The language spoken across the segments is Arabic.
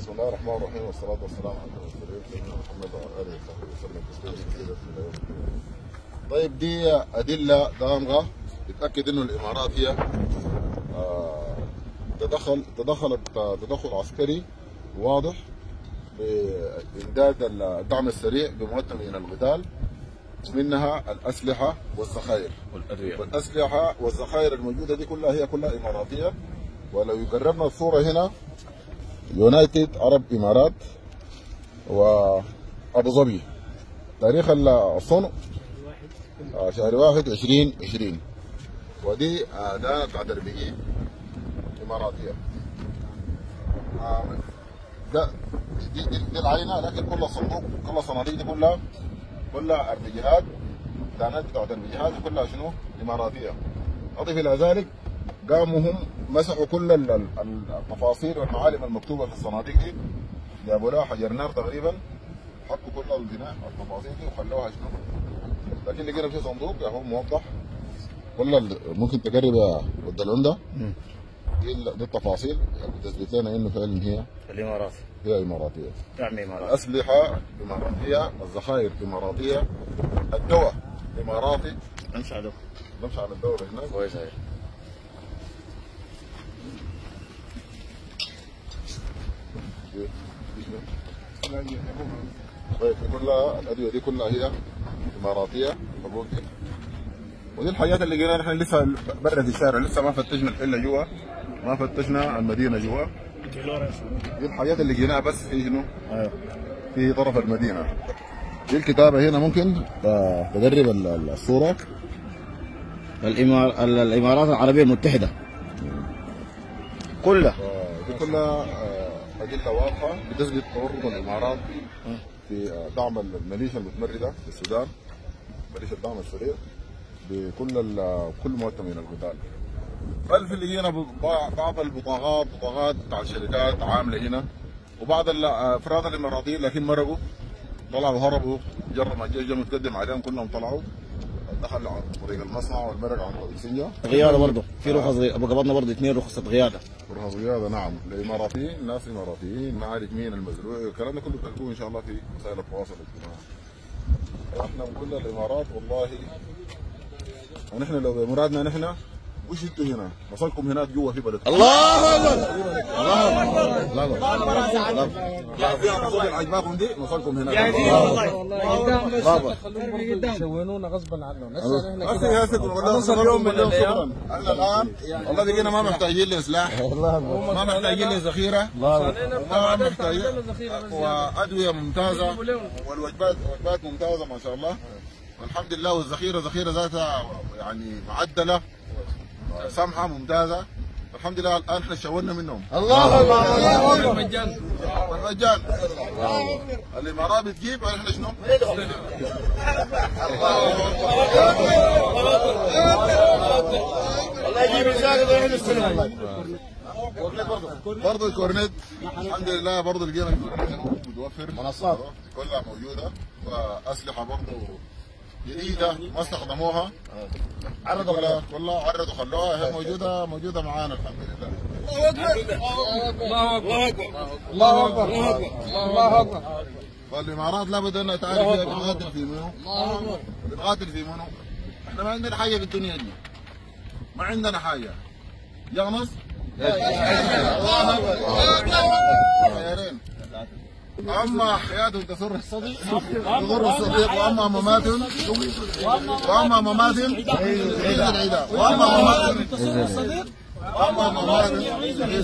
بسم الله الرحمن الرحيم والصلاة والسلام على المرسلين سيدنا محمد وعلى آله وصحبه وسلم تسليما كثيرا إلى يوم الدين. طيب دي أدلة دامغة بتأكد إنه الإمارات هي تدخلت تدخل عسكري واضح بإمداد الدعم السريع بمقدمين القتال، منها الأسلحة والذخائر والأسلحة والذخائر الموجودة دي كلها هي كلها إماراتية. ولو يقربنا الصورة هنا يونايتد عرب إمارات وأبو ظبي، تاريخ الصنع شهر 1/1/2020، ودي دانة عدربيين إماراتية. دي العينة، لكن كل الصندوق كل الصناديق دي كلها أربجيهات، دانات بتاعت أربجيهات كلها شنو؟ إماراتية. أضف إلى ذلك قاموا هم مسحوا كل التفاصيل والمعالم المكتوبة في الصناديق دي، جابوا لها حجر نار تقريبا، حطوا كل البناء التفاصيل دي وخلوها شنو؟ لكن لقينا في صندوق هو موضح كل ممكن تقرب يا ود العمدة. دي التفاصيل بتثبت لنا انه فعلا هي الامارات هي اماراتيه. يعني امارات. الاسلحه اماراتيه، الذخائر اماراتيه، الدواء اماراتي. نمشي على الدواء هناك. كويس هاي. طيب كلها الادويه دي كلها هي اماراتيه حبوب دي. ودي الحاجات اللي لقيناها نحن لسه برا في الشارع، لسه ما فتشنا الحله جوا، ما فتشنا المدينه جوا. دي الحاجات اللي لقيناها بس في شنو؟ في طرف المدينه. دي الكتابه هنا ممكن تقرب الصوره. الامارات العربيه المتحده كلها. دي كلها أدلة واضحة بتثبت تورط الإمارات في دعم الميليشيا المتمردة في السودان، ميليشيا الدعم السريع كل مؤتمر من القتال. بل في اللي هنا بعض البطاقات بتاع الشركات عاملة هنا، وبعض الأفراد الإماراتيين لكن مرقوا طلعوا هربوا، جرب ما الجيش متقدم عليهم كلهم طلعوا، دخل عن طريق المصنع والمرق عن طريق سنجا. غياده برضه في رخص، ابو قبضنا برضه 2 رخصه غياده. رخص غياده نعم، الاماراتيين ناس اماراتيين، ما عارف مين المزروع، الكلام ده كله بتلقوه ان شاء الله في وسائل التواصل الاجتماعي. احنا بنقول الامارات والله ونحن لو بمرادنا نحن وش انتوا هنا؟ وصلكم هناك جوا في بلدكم. الله اكبر الله اكبر. لا فيها مصادر عجباكم دي وصلكم هناك. قدام شونونا غصبا عنهم. هسه يا سيدي نوصل يوم من الايام. احنا الان والله بقينا ما محتاجين لسلاح، ما محتاجين لذخيره، وما محتاجين وادويه ممتازه، والوجبات ممتازه ما شاء الله، والحمد لله. والذخيره ذاتها يعني معدله سمحه ممتازه، الحمد لله. الان احنا شولنا منهم. الله اكبر. والمجان الامارات بتجيب واحنا شنو؟ الله يجيب الزاكي ويعمل السلام. برضه الكورنيت الحمد لله، برضه لقينا الكورنيت متوفر، منصات كلها موجوده، واسلحه برضه جديده ما استخدموها، عرضوا والله عرضوا خلوها، هي موجوده معانا الحمد لله. الله اكبر الله اكبر الله اكبر. فالامارات لابد انها تعرف هي بتقاتل في منو؟ بتقاتل في منو؟ احنا ما عندنا حاجه في الدنيا دي، ما عندنا حاجه. يغنص الله خيرين. اما حياتهم تسر الصديق واما مماتهم عيد العيد، واما حياتهم تسر الصديق واما مماتهم عيد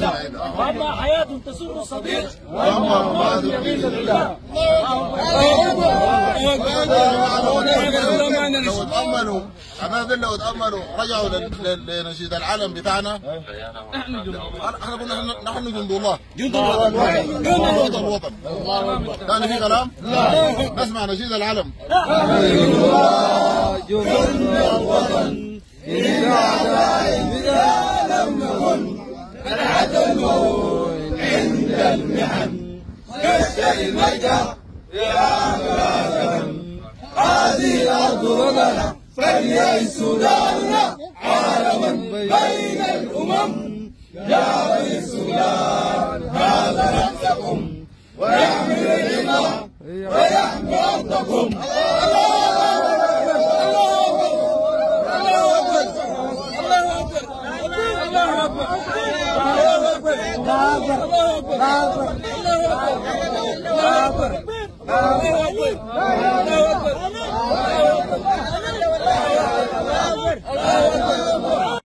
العيد. لو تأملوا حبايبنا، لو تأملوا رجعوا لنشيد العلم بتاعنا، احنا قلنا نحن جند الله، جند الوطن. كان في كلام؟ لا، نسمع نشيد العلم. جند الوطن إذا لم نكن أنعت الموت عند المحن، نشتري المجد يا أبا هذه أرض وطننا، فليعز سوداننا عالما بين الأمم. يا بني السودان هذا بلادكم ويحمي الرضا ويحمي أرضكم. الله أكبر.